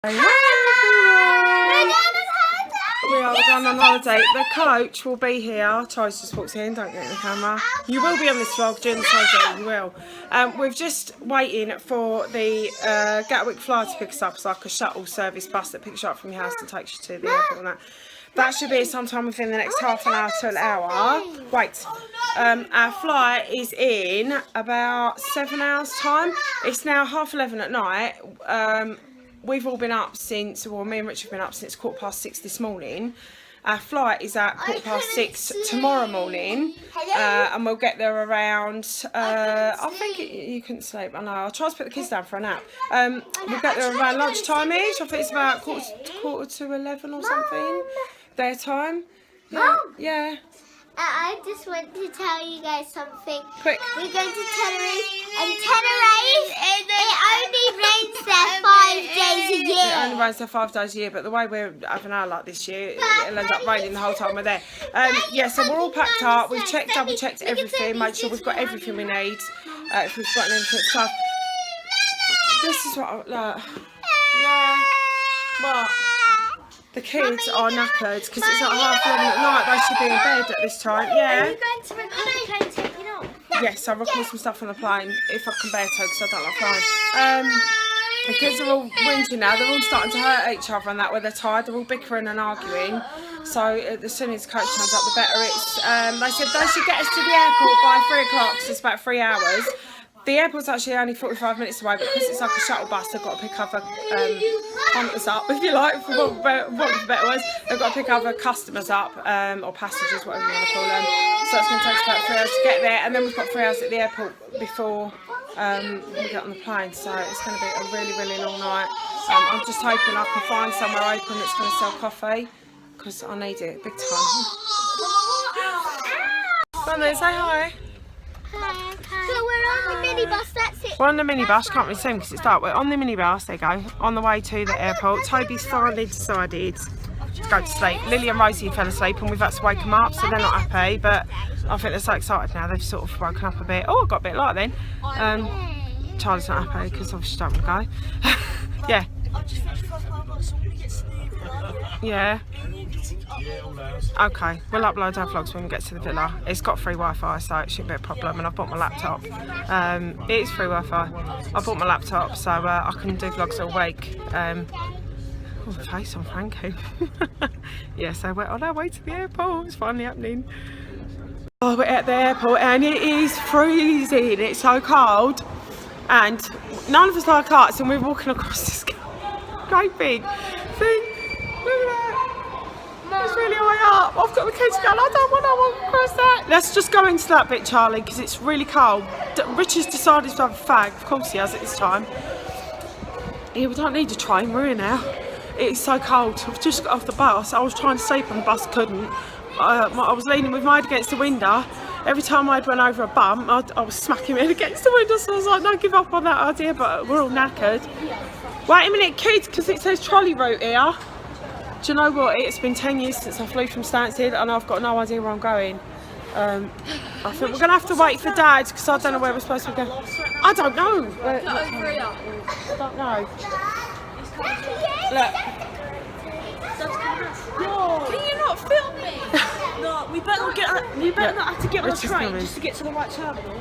We're going on holiday. The coach will be here. Charles just walks in, don't get in the camera. You will be on this vlog during the holiday, you will. We're just waiting for the Gatwick flyer to pick us up. It's like a shuttle service bus that picks you up from your house and takes you to the airport and that. That should be sometime within the next half an hour to an hour. Wait, our flight is in about 7 hours time. It's now 11:30 at night. We've all been up since, well, me and Rich have been up since 6:15 this morning. Our flight is at 6:15 tomorrow morning, and we'll get there around, I think you couldn't sleep, I know, I'll try to put the kids down for a nap. We'll get there around lunchtime-ish, I think it's about quarter to 11 or something, their time. Yeah. I just want to tell you guys something. Quick. We're going to Tenerife, and Tenerife, it only rains there 5 days a year. It only rains there 5 days a year, but the way we're having our luck this year, it'll end up raining the whole time we're there. Yeah, so we're all packed up. We've double checked everything, made sure we've got everything we need. If we've got anything stuff. This is what I look. Yeah. What? The kids are knackered because it's like 11:30 at night. They should be in bed at this time. Yeah. Are you going to record the plane taking off? Yes, I'll record some stuff on the plane if I can bear to, because I don't like flying. The kids are all whinging now. They're all starting to hurt each other and that where they're tired. They're all bickering and arguing. So as soon as the coach turns up, the better it's. They said they should get us to the airport by 3 o'clock. So it's about 3 hours. The airport's actually only 45 minutes away, but because it's like a shuttle bus, they've got to pick other hunters up, if you like, for want of better words. They've got to pick other customers up, or passengers, whatever you want to call them. So it's going to take us about 3 hours to get there, and then we've got 3 hours at the airport before we get on the plane. So it's going to be a really, really long night. I'm just hoping I can find somewhere open that's going to sell coffee, because I need it big time. Come on then, say hi. So we're on the minibus, that's it. We're on the minibus, can't really see them because it's dark. We're on the minibus, there you go, on the way to the airport. Toby's finally decided to go to sleep. Lily and Rosie fell asleep and we've had to wake them up, so they're not happy, but I think they're so excited now, they've sort of woken up a bit. Oh, it got a bit light then. Charlie's not happy because obviously she don't want to go. Yeah. Yeah. Okay, we'll upload our vlogs when we get to the villa. It's got free Wi-Fi, so it shouldn't be a problem, and I've bought my laptop. It is free Wi-Fi. I bought my laptop so I can do vlogs all week. Oh, the face on Frankie. Yeah, so we're on our way to the airport. It's finally happening. Oh, we're at the airport and it is freezing. It's so cold, and none of us like arts, and we're walking across this great big thing. Look at that. It's really high up. I've got the kids going, I don't want to walk across that. Let's just go into that bit, Charlie, because it's really cold. Richard's decided to have a fag. Of course he has at this time. Yeah, we don't need a train. We're here now. It's so cold. I've just got off the bus. I was trying to sleep on the bus, couldn't. I was leaning with my head against the window. Every time I'd run over a bump, I was smacking my head against the window. So I was like, no, give up on that idea. But we're all knackered. Wait a minute, kids, because it says trolley route here. Do you know what? It's been 10 years since I flew from Stansted and I've got no idea where I'm going. I think we're going to have to wait for Dad because I don't know where we're supposed to go. I don't know. I don't know. Look. Can you not film me? No, we better not have to get on a train just to get to the right terminal.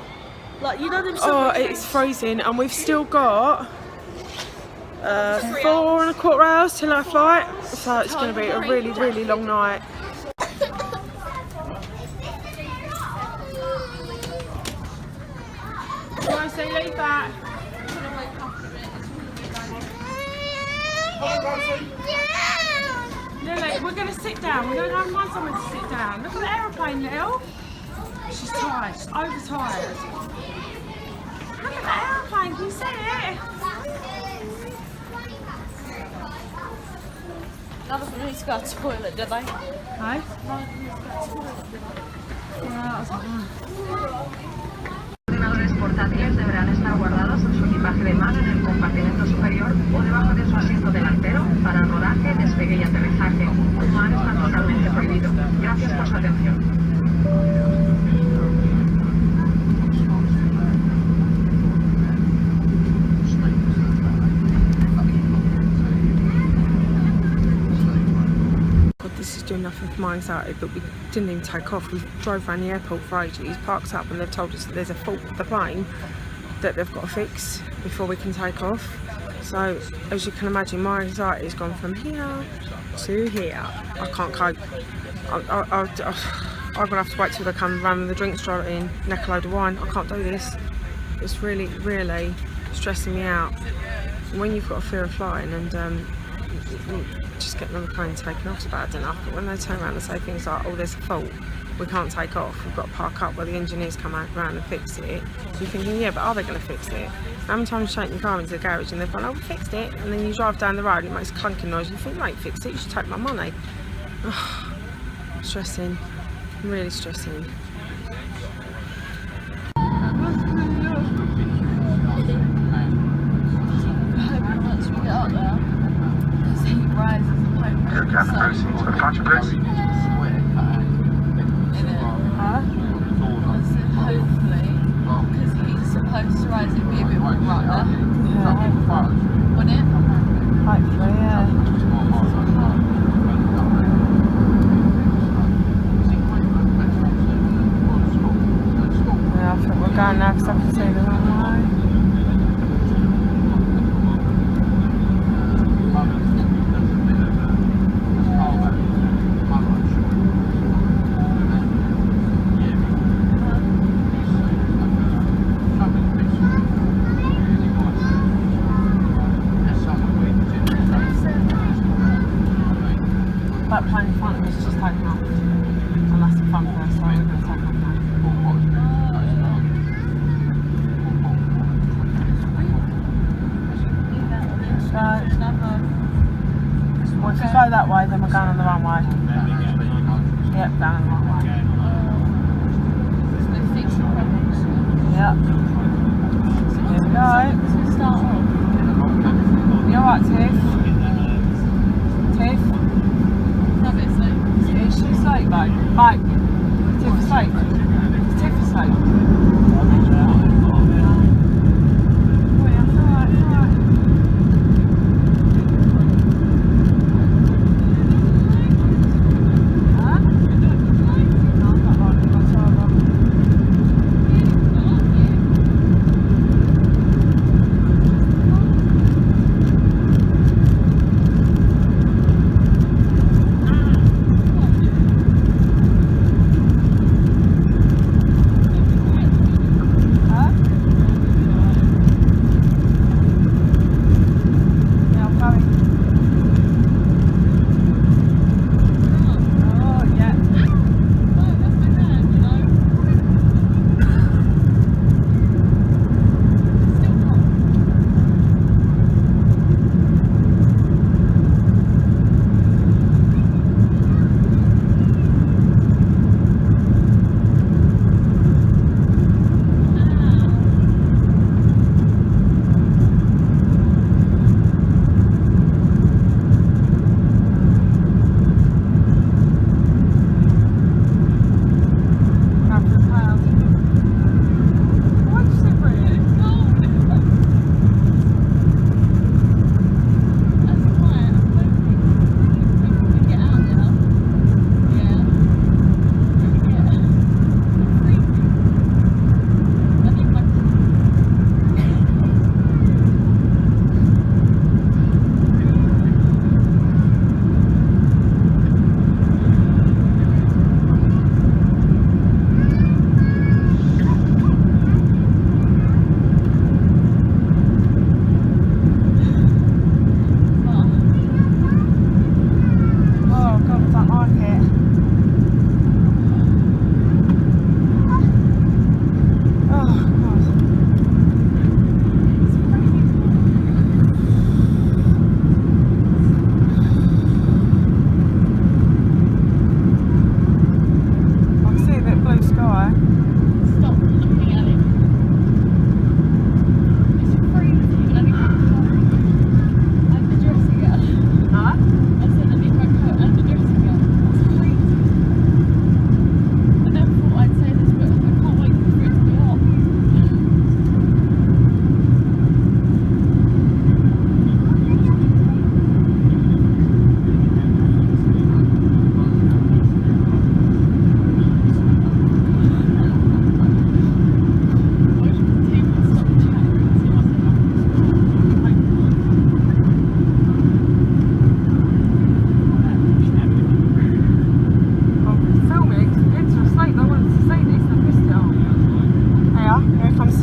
Like, you know them. Oh, it's freezing and we've still got 4 1/4 hours till our flight, so it's going to be a really, really long night. Rosie, leave that. Lily, we're going to sit down. We're going to find somewhere to sit down. Look at the aeroplane, Lil. She's tired. She's overtired. Look at the aeroplane. Can you see it? None of them need to go to the toilet, do they? Hi. Los ordenadores portátiles deberán estar guardados en su equipaje de mano en el compartimento superior o debajo de su asiento delantero para rodaje, despegue y aterrizaje. Fumar está totalmente prohibido. Gracias por su atención. my anxiety, but we didn't even take off. We drove around the airport for ages, parked up, and they've told us that there's a fault with the plane that they've got to fix before we can take off. So as you can imagine, my anxiety has gone from here to here. I can't cope. I'm gonna have to wait till they come around with the drinks drawer in, neck a load of wine. I can't do this. It's really, really stressing me out. When you've got a fear of flying and just getting on the plane and taking off is bad enough, but when they turn around and say things like, oh, there's a fault, we can't take off, we've got to park up where the engineers come out around and fix it, you're thinking, yeah, but are they going to fix it? How many times you take your car into the garage and they've gone, oh, we fixed it, and then you drive down the road and it makes a clunking noise, you think, mate, fix it, you should take my money. Oh, stressing, really stressing. Going now because I can see the runway. That plane in front of us is just taking off. And that's the front of us, so we're going to take off now. Well, if you go that way, then we're going on the runway. Yep, going on the runway. Yep. Here we go. You alright, Tiff? Tiff? Is she asleep, though? Mike, Tiff asleep? Is Tiff asleep?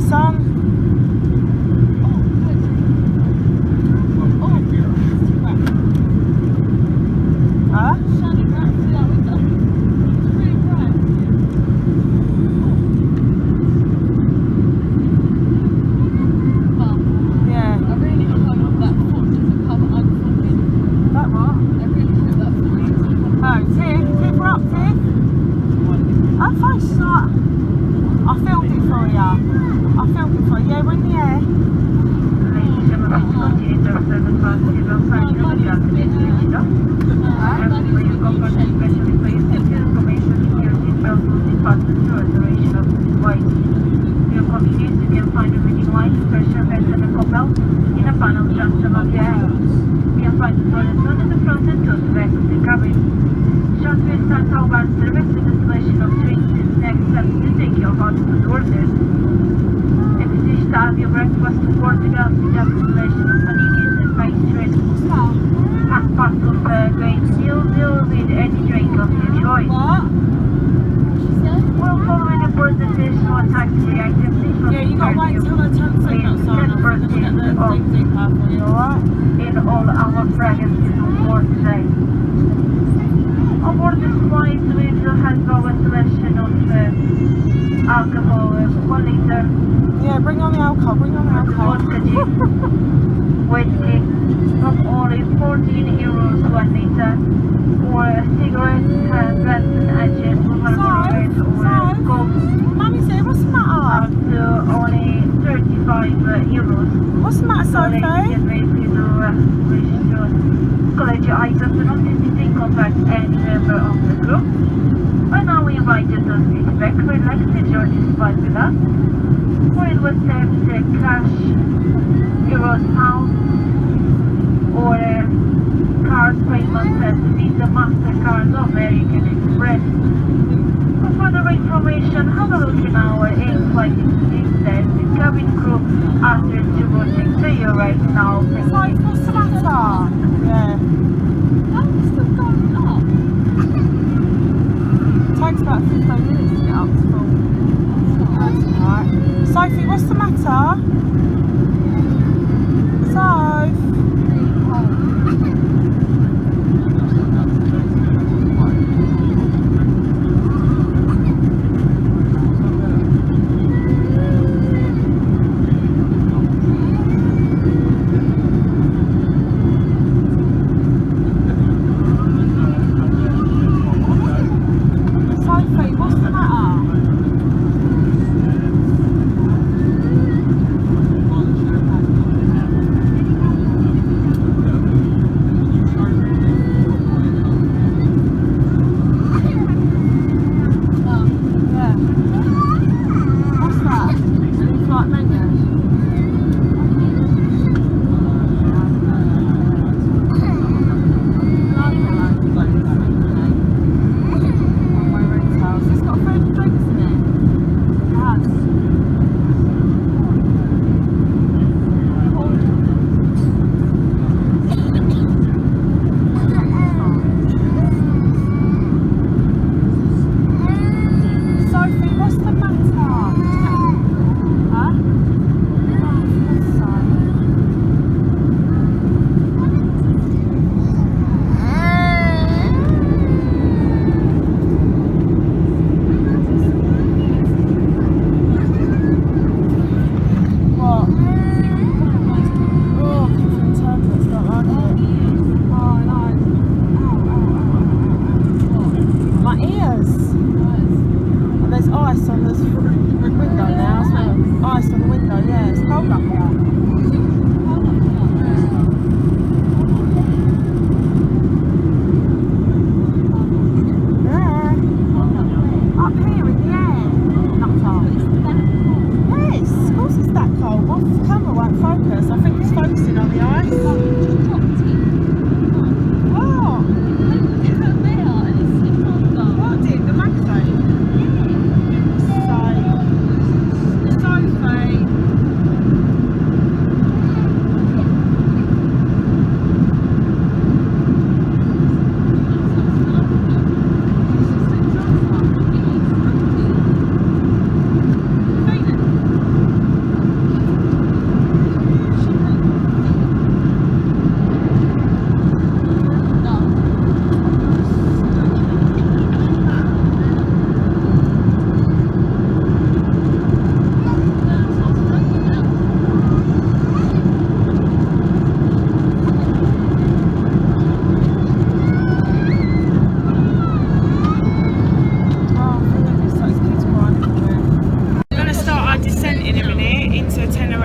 sun. Huh? Yeah. That what? Oh, Tiff, we're up, Tiff. Oh, fine, she's not. I filmed it for you. Yeah, we're in the air. Your convenience, you can find a reading light, pressure vest and a cop belt in a panel just above the air. You can find the toilet door in the front and to the back of the cabin. Shortwave starts our bar service with installation of drinks and snacks and to take your hot food orders. If you wish to have your breakfast to Portugal with the installation of paninis and pastries, as part of grain meal deal with any drink of your choice. Well, following the port additional taxi items, Yeah, you got to wait till the 10th thing outside. Alright? In all our fragrances for today. Aboard this flight, we will have our selection of alcohol, 1 liter. Yeah, bring on the alcohol. Vodka gin, whiskey, from only 14 euros 1 liter. Or cigarettes, Benson Edges, 100 or Coke. Mummy's here, what's the matter? Up to only 35 euros. What's the matter, Sophie? Collect your items and not visiting contact any member of the group. By now we invite you to sit back, relax, enjoy this flight with us. For it was accept cash, euros, pounds, or card payments at Visa, MasterCard or American Express. For further information, have a look in our in-flight instead. The cabin crew answers to boarding to you right now. Sophie, what's the matter? Yeah. It takes about 15 minutes to get up to full. That's alright. Sophie, what's the matter? Sophie? Sophie, what's the matter?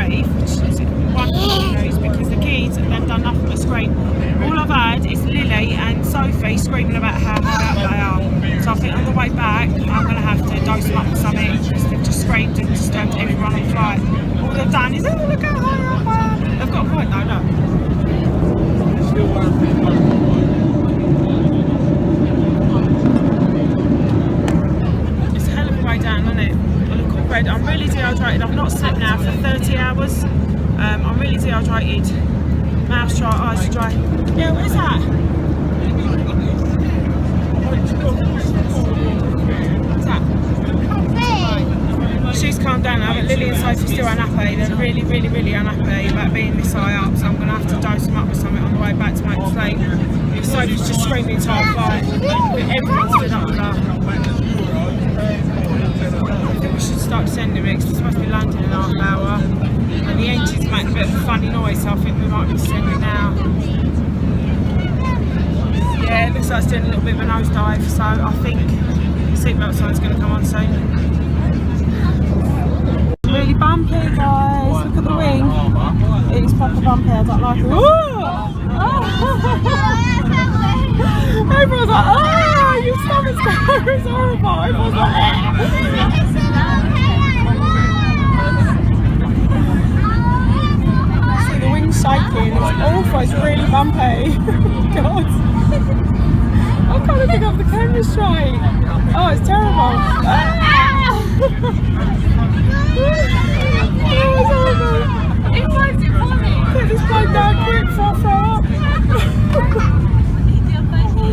Tenerife, which is wonderful news because the kids have done nothing but scream. All I've had is Lily and Sophie screaming about how high up they are. So I think on the way back, I'm going to have to dose them up with something because they've just screamed and disturbed everyone on flight. All they've done is, oh, look how high up I am. They've got a point though, look. It's a hell of a way down, isn't it? I look all red. I'm really dehydrated. I've not slept now for 30 hours. I'm really dehydrated. Mouth's dry, eyes are dry. Yeah, what is that? What's that? She's calmed down now, but Lily and Sophie still unhappy. They're really, really, really unhappy about being this high up, so I'm going to have to dose them up with something on the way back to make them sleep. Sophie's just screaming to our flight. Everyone's stood up with her. I think we should start descending it because it's supposed to be landing in half an hour. And the engines make a bit of a funny noise, so I think we might be descending now. Yeah, it looks like it's doing a little bit of a nosedive, so I think the seatbelt sign's going to come on soon. Really bumpy, guys. Look at the wing. It is proper bumpy. I don't like it. Everyone's like, oh, your stomach's going. It's horrible. Everyone's like, see the wing's shaking. It's awful. It's really bumpy. God. I can't even pick up the camera straight. Oh, it's terrible. It makes it funny. Put this plane down quick before I throw up.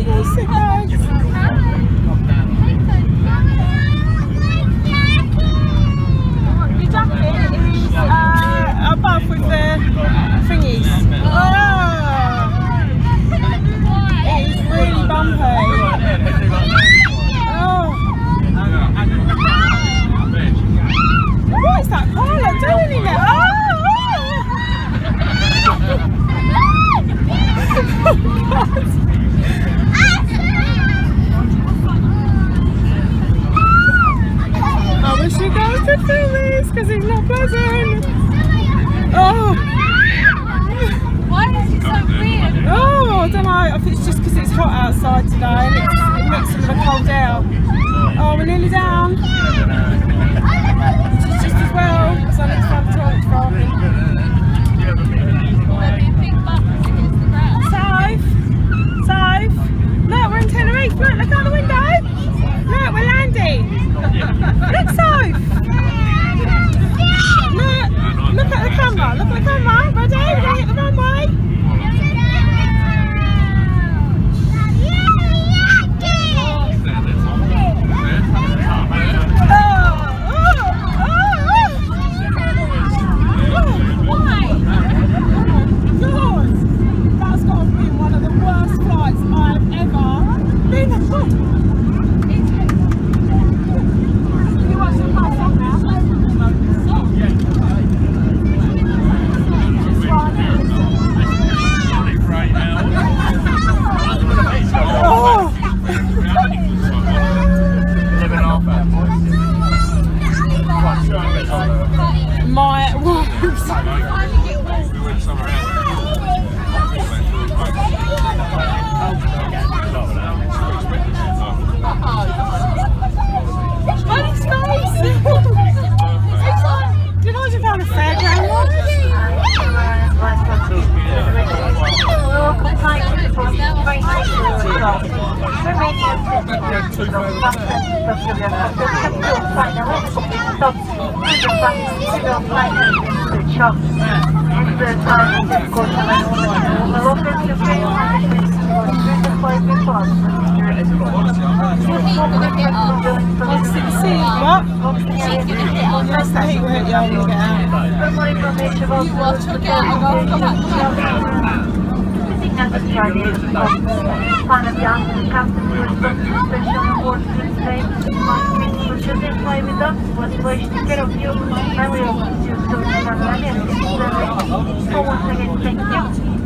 Oh, sick bags. Your jacket is above with the thingies. Oh. It is really bumpy. Oh. What is that pilot doing in there? Oh! I wish you guys could feel this because it's not pleasant. Oh! Why is it so weird? Oh, I don't know. I think it's just because it's hot outside today and it mixes with the cold air. Oh, we're nearly down. Which is just as well, so next time to talk from. Safe. Look, we're in Tenerife. Look out the window. Look, we're landing. Look, Safe. Look at the camera. Look at the camera. Ready? We're going to hit the runway.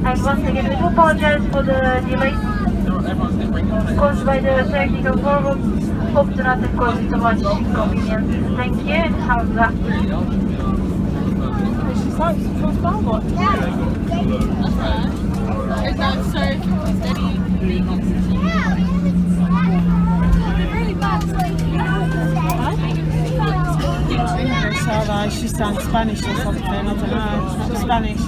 And once again, we do apologize for the delay caused by the technical problem. Hope to not have caused too much inconvenience. Thank you and have a good afternoon. She sounds Spanish or something, I don't know. Spanish.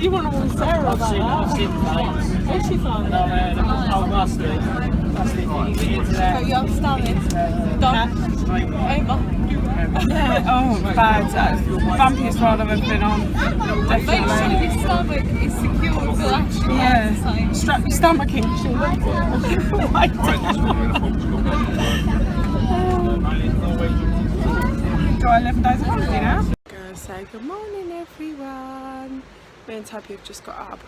You want to warn Sarah about that? I've seen the names. Where's she from? Oh, mustard. You're starving. Done. Over. Yeah, oh, bad. Bumpiest ride I've ever been on. Definitely. Make sure your stomach is secure for actually. Yeah. Strap your stomach in. Got 11 days of holiday now. Gonna say good morning, everyone. Me and Toby have just got up.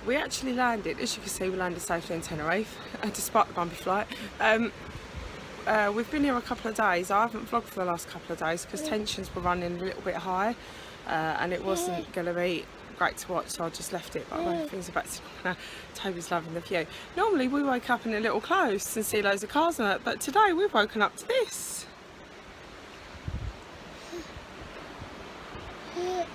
We actually landed, as you can see, we landed safely in Tenerife, despite the bumpy flight. We've been here a couple of days. I haven't vlogged for the last couple of days because tensions were running a little bit high, and it wasn't going to be great to watch, so I just left it. But when things are back to now, Toby's loving the view. Normally we wake up in a little close and see loads of cars on it, but today we've woken up to this. Look.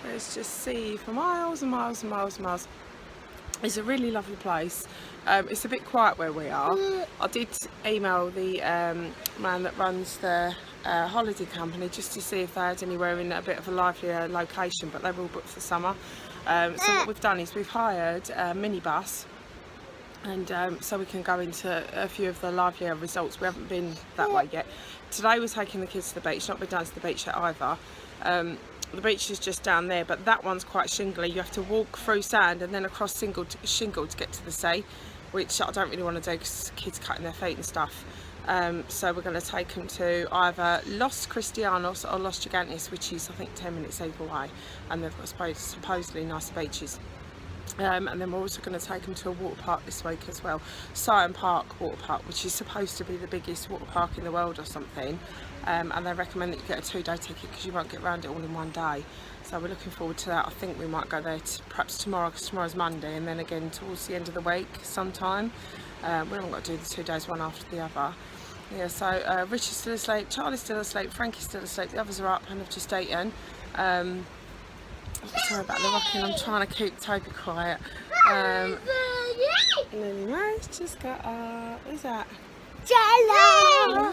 Let's just see for miles and miles and miles and miles. It's a really lovely place. It's a bit quiet where we are. I did email the man that runs the holiday company just to see if they had anywhere in a bit of a livelier location, but they were all booked for summer. So what we've done is we've hired a minibus, and so we can go into a few of the livelier resorts. We haven't been that way yet. Today we're taking the kids to the beach, not been down to the beach yet either. The beach is just down there, but that one's quite shingly. You have to walk through sand and then across shingle to get to the sea, which I don't really want to do because kids cutting their feet and stuff. So we're going to take them to either Los Cristianos or Los Gigantes, which is I think 10 minutes either way, and they've got supposedly nice beaches. And then we're also going to take them to a water park this week as well, Sion Park Water Park, which is supposed to be the biggest water park in the world or something. And they recommend that you get a 2-day ticket because you won't get around it all in one day. So we're looking forward to that. I think we might go there perhaps tomorrow, because tomorrow's Monday, and then again towards the end of the week sometime. We haven't got to do the 2 days one after the other. Yeah, so Rich is still asleep, Charlie's still asleep, Frankie's still asleep, the others are up and have just eaten. Sorry about the rocking, I'm trying to keep Toby quiet. Lily Rose just got up. Who's that? Jello!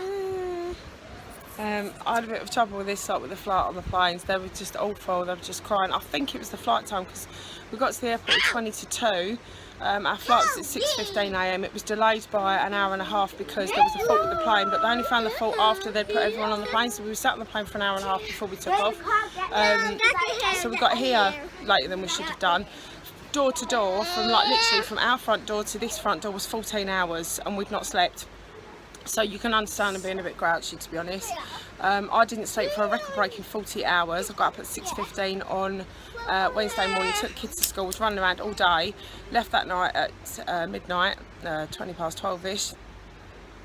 I had a bit of trouble with this, like with the flight on the planes. They were just awful, they were just crying. I think it was the flight time because we got to the airport at 20 to 2. Our flight was at 6:15 AM. It was delayed by an hour and a half because there was a fault with the plane, but they only found the fault after they'd put everyone on the plane, so we were sat on the plane for an hour and a half before we took off. So we got here later than we should have done. Door to door, from like literally from our front door to this front door was 14 hours and we'd not slept. So you can understand them being a bit grouchy, to be honest. I didn't sleep for a record-breaking 40 hours. I got up at 6:15 on Wednesday morning, took kids to school, was running around all day, left that night at midnight, 20 past 12ish,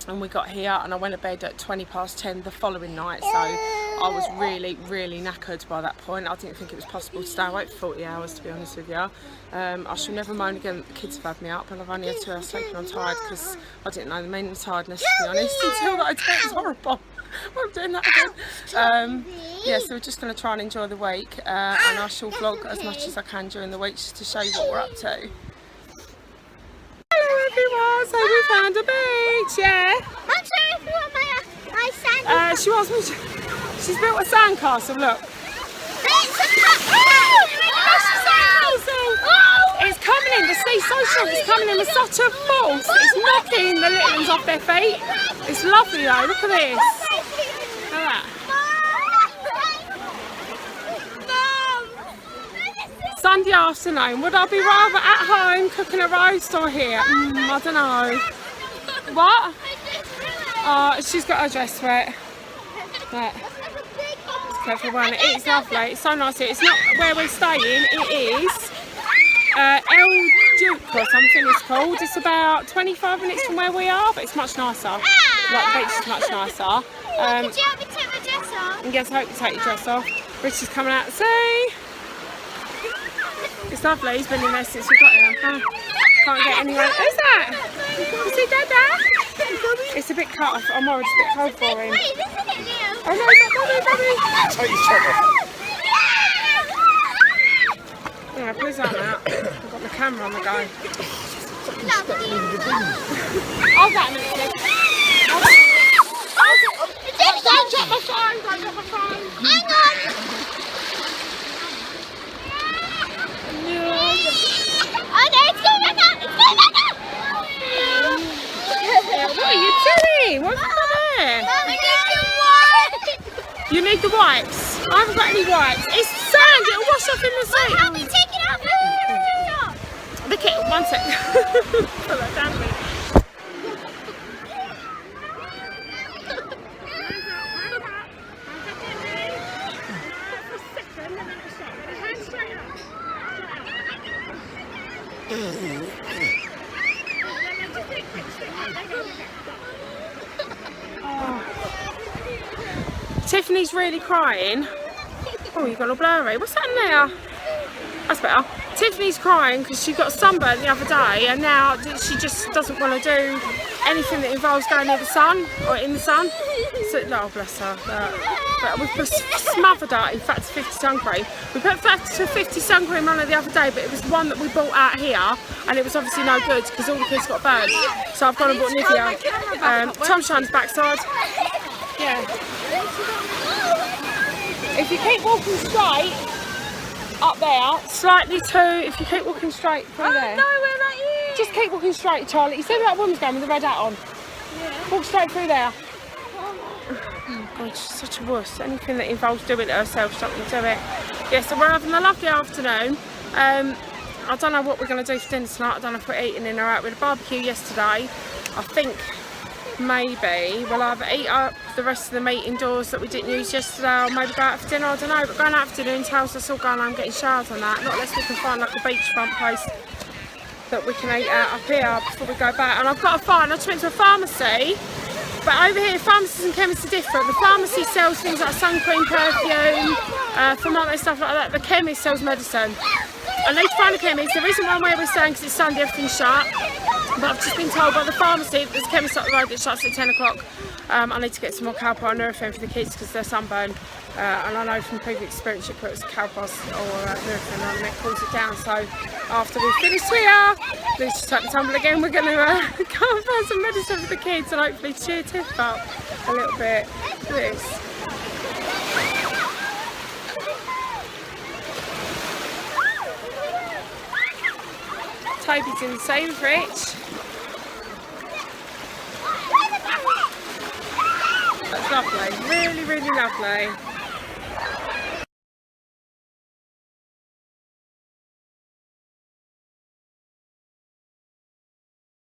and we got here and I went to bed at 20 past 10 the following night, so I was really knackered by that point. I didn't think it was possible to stay awake for 40 hours, to be honest with you. I shall never moan again that the kids have had me up, and I've only had 2 hours sleeping. I'm tired because I didn't know the meaning of tiredness, to be honest, until that I did. It's horrible. I'm doing that again. Yeah, so we're just going to try and enjoy the week, and I shall vlog as much as I can during the week just to show you what we're up to. Hello everyone, so we found a beach, yeah? I'm sorry if you want my sand. She wants me to, she's built a sandcastle, look. It's coming in, the sea's so strong, it's coming in with such a force, it's knocking the little ones off their feet. It's lovely though, look at this. Look at that. Sunday afternoon, would I be rather at home cooking a roast or here? I don't know. What? Oh, she's got her dress wet. But it's careful wearing it. It's lovely, it's so nice here. It's not where we're staying, it is El Duque or something it's called. It's about 25 minutes from where we are, but it's much nicer. Like the beach is much nicer. Could you help me take my dress off? Yes, I hope you take your dress off. Richard's coming out to sea. It's lovely, he's been in there since we got here. Can't get anywhere. Who's that? You see Dada? It's a bit cut off. I'm worried it's a bit cold for him. Wait, this isn't new. Oh no, it's not Bobby. Take your top off. Yeah, put his arm out. I've got my camera on the go. I'll get him in a minute. Don't drop my phone, don't drop my phone. Hang on. Okay, it's going back up. It's going back up. What are you doing? What's there? Mum, we need some water. You need the wipes. I haven't got any wipes. It's sand, it'll wash off in the sea. Help me take it off. The kettle, one sec. Put that down, please. Tiffany's really crying. Oh, you've got a blurry. What's that in there? That's better. Tiffany's crying because she got sunburn the other day and now she just doesn't want to do anything that involves going near the sun or in the sun. So, oh, bless her. But we've smothered her in Factor 50 sun cream. We put Factor 50 sun cream on her the other day, but it was one that we bought out here and it was obviously no good because all the kids got burned. So I've gone and bought Nivea. Tom Shine's backside. Yeah. If you keep walking straight up there, slightly if you keep walking straight through there. No, we're not here. Just keep walking straight, Charlie. You see where that woman's going with the red hat on? Yeah. Walk straight through there. Oh God, she's such a wuss. Anything that involves doing it herself, she's not going to do it. Yeah, so we're having a lovely afternoon. I don't know what we're going to do for dinner tonight. I don't know if we're eating in or out. We had a barbecue yesterday. I think maybe we'll either eat up the rest of the meat indoors that we didn't use yesterday or maybe go out for dinner, I don't know, but going out for dinner entails us all going home getting showers on that, not unless we can find like a beachfront place that we can eat at up here before we go back. And I've got to find, I just went to a pharmacy, but over here pharmacies and chemists are different. The pharmacy sells things like sun cream, perfume, thermometer, stuff like that. The chemist sells medicine. I need to find a chemist. There isn't one where we're staying because it's Sunday, everything's shut. But I've just been told by the pharmacy that there's a chemist up the road that shuts at 10 o'clock. I need to get some more Calpol and Nurofen for the kids because they're sunburned. And I know from previous experience you put Calpol or Nurofen on and it cools it down. So after we've finished here, let's just take the tumble again. We're going to go and find some medicine for the kids and hopefully cheer Tiff up a little bit. Look at this. Toby's in the same fridge. That's lovely, really, really lovely.